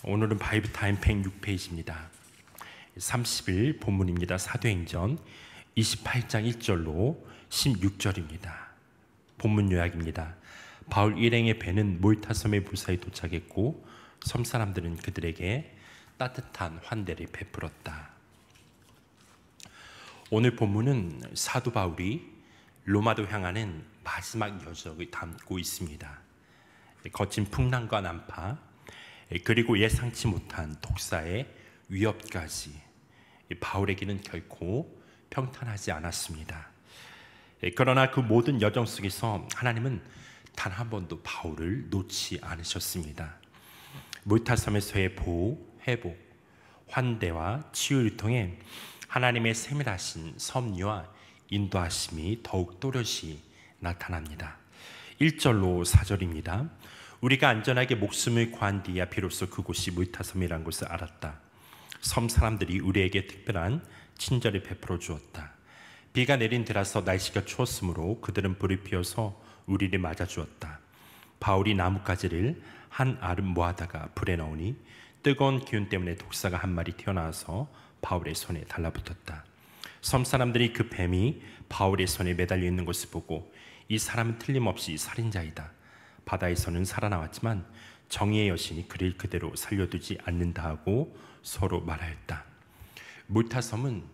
오늘은 바이블 타임 106페이지입니다. 30일 본문입니다. 사도행전 28장 1절로 16절입니다. 본문 요약입니다. 바울 일행의 배는 몰타섬에 무사히 도착했고 섬 사람들은 그들에게 따뜻한 환대를 베풀었다. 오늘 본문은 사도 바울이 로마로 향하는 마지막 여정을 담고 있습니다. 거친 풍랑과 난파, 그리고 예상치 못한 독사의 위협까지 바울에게는 결코 평탄하지 않았습니다. 그러나 그 모든 여정 속에서 하나님은 단 한 번도 바울을 놓지 않으셨습니다. 몰타섬에서의 보호, 회복, 환대와 치유를 통해 하나님의 세밀하신 섭리와 인도하심이 더욱 또렷이 나타납니다. 1절로 4절입니다. 우리가 안전하게 목숨을 구한 뒤야 비로소 그곳이 몰타섬이라는 것을 알았다. 섬 사람들이 우리에게 특별한 친절을 베풀어 주었다. 비가 내린 데라서 날씨가 추웠으므로 그들은 불을 피워서 우리를 맞아 주었다. 바울이 나뭇가지를 한 알을 모아다가 불에 넣으니 뜨거운 기운 때문에 독사가 한 마리 튀어나와서 바울의 손에 달라붙었다. 섬 사람들이 그 뱀이 바울의 손에 매달려 있는 것을 보고 이 사람은 틀림없이 살인자이다. 바다에서는 살아나왔지만 정의의 여신이 그를 그대로 살려두지 않는다 하고 서로 말하였다. 몰타섬은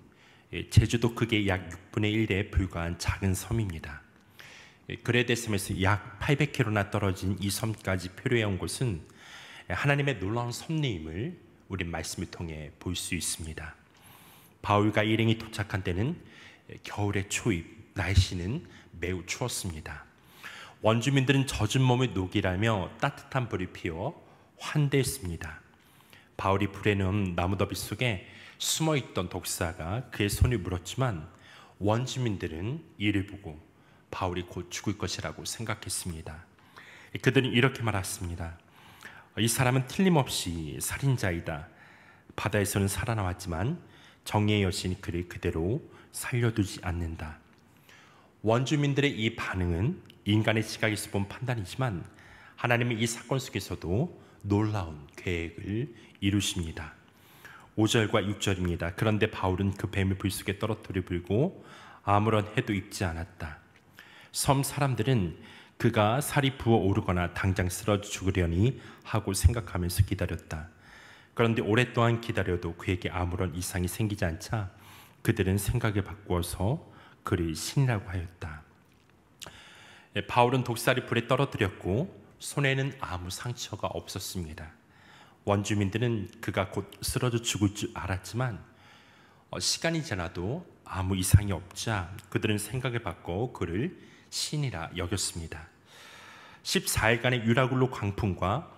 제주도 크기의 약 6분의 1에 불과한 작은 섬입니다. 그레데섬에서 약 800km나 떨어진 이 섬까지 표류해 온 곳은 하나님의 놀라운 섭리임을 우리 말씀을 통해 볼 수 있습니다. 바울과 일행이 도착한 때는 겨울의 초입, 날씨는 매우 추웠습니다. 원주민들은 젖은 몸을 녹이라며 따뜻한 불을 피워 환대했습니다. 바울이 불에 넣은 나무더비 속에 숨어있던 독사가 그의 손을 물었지만 원주민들은 이를 보고 바울이 곧 죽을 것이라고 생각했습니다. 그들은 이렇게 말했습니다. 이 사람은 틀림없이 살인자이다. 바다에서는 살아나왔지만 정의의 여신이 그를 그대로 살려두지 않는다. 원주민들의 이 반응은 인간의 시각에서 본 판단이지만 하나님은 이 사건 속에서도 놀라운 계획을 이루십니다. 5절과 6절입니다. 그런데 바울은 그 뱀을 불 속에 떨어뜨려 불고 아무런 해도 입지 않았다. 섬 사람들은 그가 살이 부어오르거나 당장 쓰러져 죽으려니 하고 생각하면서 기다렸다. 그런데 오랫동안 기다려도 그에게 아무런 이상이 생기지 않자 그들은 생각을 바꾸어서 그를 신이라고 하였다. 바울은 독사를 불에 떨어뜨렸고 손에는 아무 상처가 없었습니다. 원주민들은 그가 곧 쓰러져 죽을 줄 알았지만 시간이 지나도 아무 이상이 없자 그들은 생각을 바꿔 그를 신이라 여겼습니다. 14일간의 유라굴로 광풍과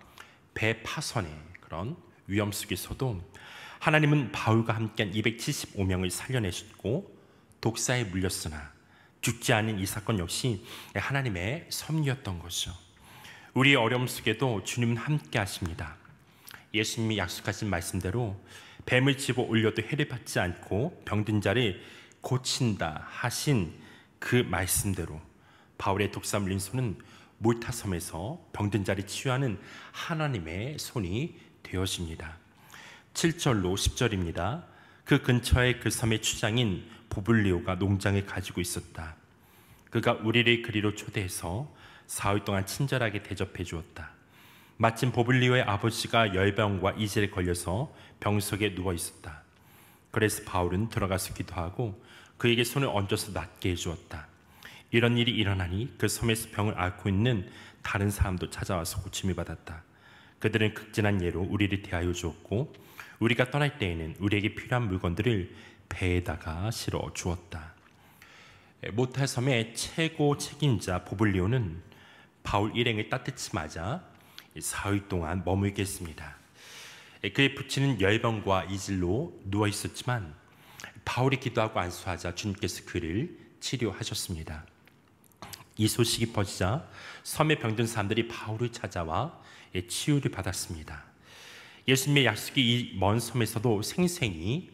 배 파선의 그런 위험 속에서도 하나님은 바울과 함께한 275명을 살려내셨고 독사에 물렸으나 죽지 않은 이 사건 역시 하나님의 섭리였던 것이죠. 우리의 어려움 속에도 주님은 함께 하십니다. 예수님이 약속하신 말씀대로 뱀을 집어 올려도 해를 받지 않고 병든 자를 고친다 하신 그 말씀대로 바울의 독사 물린 손은 몰타섬에서 병든 자를 치유하는 하나님의 손이 되어집니다. 7절로 10절입니다. 그 근처에 그 섬의 추장인 보블리오가 농장을 가지고 있었다. 그가 우리를 그리로 초대해서 사흘 동안 친절하게 대접해 주었다. 마침 보블리오의 아버지가 열병과 이질에 걸려서 병석에 누워 있었다. 그래서 바울은 들어가서 기도하고 그에게 손을 얹어서 낫게 해주었다. 이런 일이 일어나니 그 섬에서 병을 앓고 있는 다른 사람도 찾아와서 고침을 받았다. 그들은 극진한 예로 우리를 대하여 주었고 우리가 떠날 때에는 우리에게 필요한 물건들을 배에다가 실어 주었다. 몰타섬의 최고 책임자 보블리오는 바울 일행을 따뜻히 맞아 사흘 동안 머물게 했습니다. 그의 부친은 열병과 이질로 누워 있었지만 바울이 기도하고 안수하자 주님께서 그를 치료하셨습니다. 이 소식이 퍼지자 섬에 병든 사람들이 바울을 찾아와 치유를 받았습니다. 예수님의 약속이 이 먼 섬에서도 생생히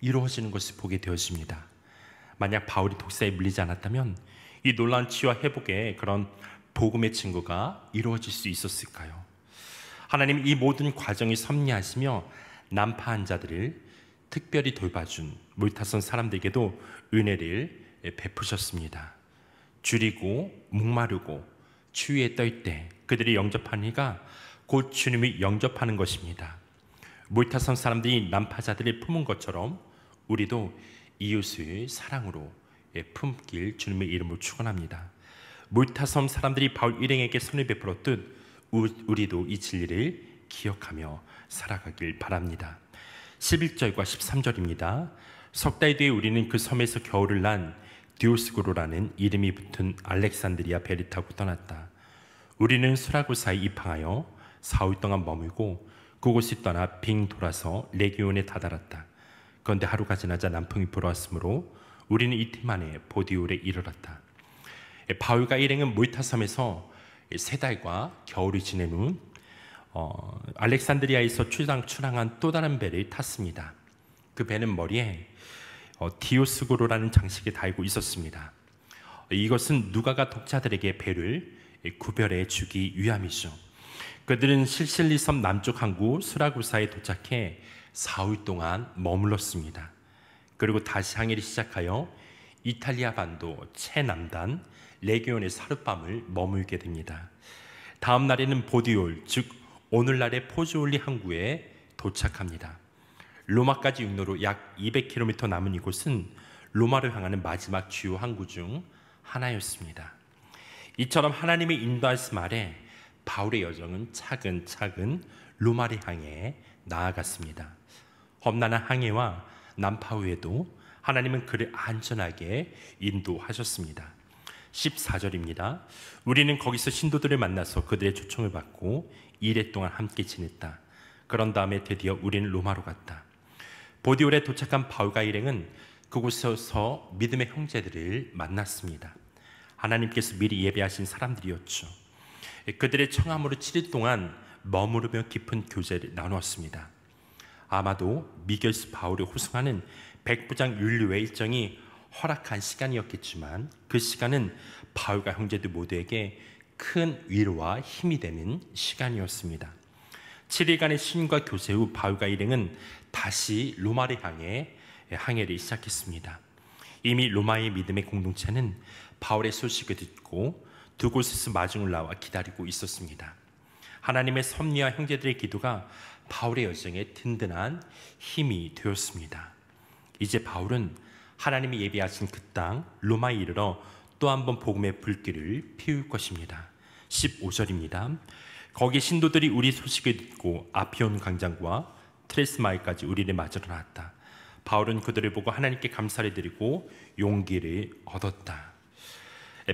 이루어지는 것을 보게 되었습니다. 만약 바울이 독사에 물리지 않았다면 이 놀라운 치유와 회복의 그런 복음의 증거가 이루어질 수 있었을까요? 하나님 이 모든 과정을 섭리하시며 난파한 자들을 특별히 돌봐준 물타선 사람들에게도 은혜를 베푸셨습니다. 줄이고 목마르고 추위에 떨 때 그들이 영접하는 이가 곧 주님이 영접하는 것입니다. 물타선 사람들이 난파자들을 품은 것처럼 우리도 이웃을 사랑으로 품길 주님의 이름으로 축원합니다. 물타섬 사람들이 바울 일행에게 손을 베풀었듯 우리도 이 진리를 기억하며 살아가길 바랍니다. 11절과 13절입니다. 석 달 뒤에 우리는 그 섬에서 겨울을 난 디오스고로라는 이름이 붙은 알렉산드리아 배를 타고 떠났다. 우리는 수라구사에 입항하여 사흘 동안 머물고 그곳을 떠나 빙 돌아서 레기온에 다다랐다. 그런데 하루가 지나자 남풍이 불어왔으므로 우리는 이틀 만에 보디올에 이르렀다. 바울과 일행은 몰타섬에서 3달과 겨울을 지낸 후 알렉산드리아에서 출항한 또 다른 배를 탔습니다. 그 배는 머리에 디오스고로라는 장식을 달고 있었습니다. 이것은 누가가 독자들에게 배를 구별해 주기 위함이죠. 그들은 실실리 섬 남쪽 항구 수라구사에 도착해 사흘 동안 머물렀습니다. 그리고 다시 항해를 시작하여 이탈리아 반도 최남단 레기온의 하룻밤을 머물게 됩니다. 다음 날에는 보디올, 즉 오늘날의 포주올리 항구에 도착합니다. 로마까지 육로로 약 200km 남은 이곳은 로마로 향하는 마지막 주요 항구 중 하나였습니다. 이처럼 하나님의 인도하심 아래 바울의 여정은 차근차근 로마를 향해 나아갔습니다. 험난한 항해와 난파 후에도 하나님은 그를 안전하게 인도하셨습니다. 14절입니다. 우리는 거기서 신도들을 만나서 그들의 초청을 받고 2일 동안 함께 지냈다. 그런 다음에 드디어 우리는 로마로 갔다. 보디올에 도착한 바울과 일행은 그곳에서 믿음의 형제들을 만났습니다. 하나님께서 미리 예배하신 사람들이었죠. 그들의 청함으로 7일 동안 머무르며 깊은 교제를 나누었습니다. 아마도 미결수 바울을 호송하는 백부장 율리오의 일정이 허락한 시간이었겠지만 그 시간은 바울과 형제들 모두에게 큰 위로와 힘이 되는 시간이었습니다. 7일간의 신과 교제 후 바울과 일행은 다시 로마를 향해 항해를 시작했습니다. 이미 로마의 믿음의 공동체는 바울의 소식을 듣고 두 곳에서 마중을 나와 기다리고 있었습니다. 하나님의 섭리와 형제들의 기도가 바울의 여정에 든든한 힘이 되었습니다. 이제 바울은 하나님이 예비하신 그 땅 로마에 이르러 또 한 번 복음의 불길을 피울 것입니다. 15절입니다. 거기 신도들이 우리 소식을 듣고 아피온 광장과 트레스 마을까지 우리를 맞으러 나왔다. 바울은 그들을 보고 하나님께 감사를 드리고 용기를 얻었다.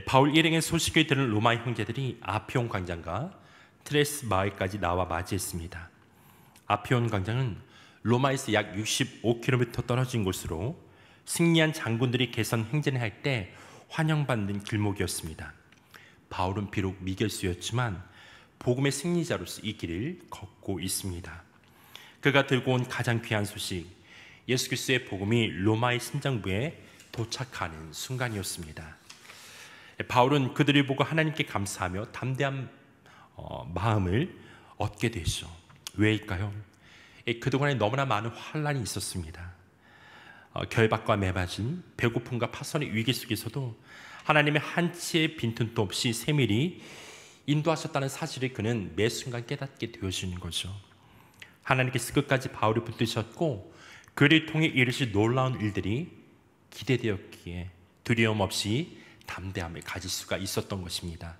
바울 일행의 소식을 들은 로마의 형제들이 아피온 광장과 트레스 마을까지 나와 맞이했습니다. 아피온 광장은 로마에서 약 65km 떨어진 곳으로 승리한 장군들이 개선 행진을 할 때 환영받는 길목이었습니다. 바울은 비록 미결수였지만 복음의 승리자로서 이 길을 걷고 있습니다. 그가 들고 온 가장 귀한 소식, 예수 그리스도의 복음이 로마의 심장부에 도착하는 순간이었습니다. 바울은 그들을 보고 하나님께 감사하며 담대한 마음을 얻게 되죠. 왜일까요? 그동안에 너무나 많은 환난이 있었습니다. 결박과 매맞음, 배고픔과 파선의 위기 속에서도 하나님의 한치의 빈틈도 없이 세밀히 인도하셨다는 사실을 그는 매 순간 깨닫게 되어지는 거죠. 하나님께서 끝까지 바울을 붙드셨고 그를 통해 이르실 놀라운 일들이 기대되었기에 두려움 없이 담대함을 가질 수가 있었던 것입니다.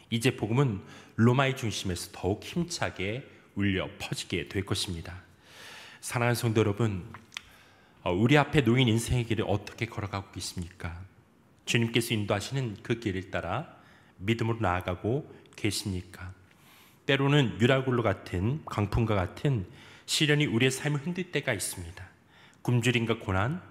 이제 복음은 로마의 중심에서 더욱 힘차게 울려 퍼지게 될 것입니다. 사랑하는 성도 여러분, 우리 앞에 놓인 인생의 길을 어떻게 걸어가고 계십니까? 주님께서 인도하시는 그 길을 따라 믿음으로 나아가고 계십니까? 때로는 유라굴로 같은 강풍과 같은 시련이 우리의 삶을 흔들 때가 있습니다. 굶주림과 고난,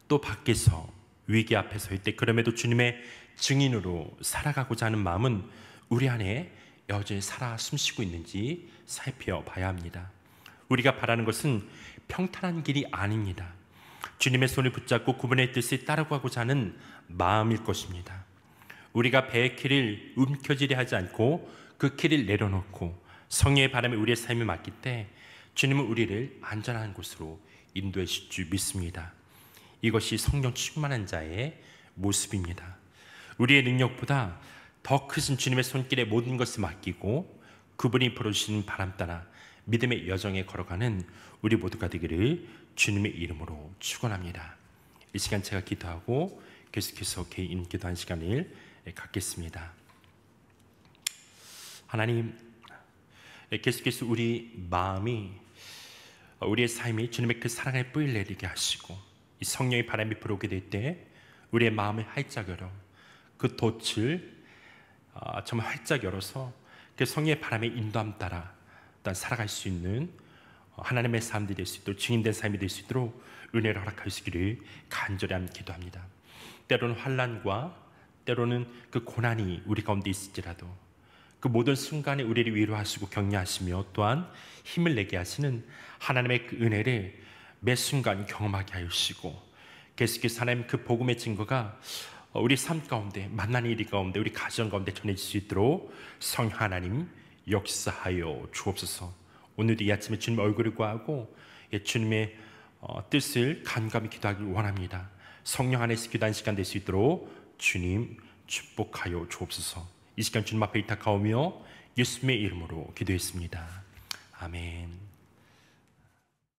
또 밖에서 위기 앞에 설 때 그럼에도 주님의 증인으로 살아가고자 하는 마음은 우리 안에 여전히 살아 숨쉬고 있는지 살펴봐야 합니다. 우리가 바라는 것은 평탄한 길이 아닙니다. 주님의 손을 붙잡고 그분의 뜻을 따라가고자 하는 마음일 것입니다. 우리가 배의 키를 움켜쥐려 하지 않고 그 키를 내려놓고 성령의 바람이 우리의 삶에 맡길 때 주님은 우리를 안전한 곳으로 인도해 주실 줄 믿습니다. 이것이 성령 충만한 자의 모습입니다. 우리의 능력보다 더 크신 주님의 손길에 모든 것을 맡기고 그분이 불어주시는 바람 따라 믿음의 여정에 걸어가는 우리 모두가 되기를 주님의 이름으로 축원합니다. 이 시간 제가 기도하고 계속해서 개인 기도한 시간을 갖겠습니다. 하나님, 계속해서 우리 마음이, 우리의 삶이 주님의 그 사랑의 뿌리를 내리게 하시고 이 성령의 바람이 불어오게 될 때 우리의 마음을 활짝 열어 그 돛을 정말 활짝 열어서 그 성령의 바람의 인도함 따라 살아갈 수 있는 하나님의 사람들이 될 수 있도록 증인된 삶이 될 수 있도록 은혜를 허락하시기를 간절히 기도합니다. 때로는 환난과 때로는 그 고난이 우리 가운데 있을지라도 그 모든 순간에 우리를 위로하시고 격려하시며 또한 힘을 내게 하시는 하나님의 그 은혜를 매 순간 경험하게 하시고 계속해서 하나님 그 복음의 증거가 우리 삶 가운데 만나는 일 가운데 우리 가정 가운데 전해질 수 있도록 성령 하나님 역사하여 주옵소서. 오늘도 이 아침에 주님 얼굴을 구하고 주님의 뜻을 간감히 기도하길 원합니다. 성령 안에서 기도하는 시간 될 수 있도록 주님 축복하여 주옵소서. 이 시간 주님 앞에 의탁하오며 예수님의 이름으로 기도했습니다. 아멘.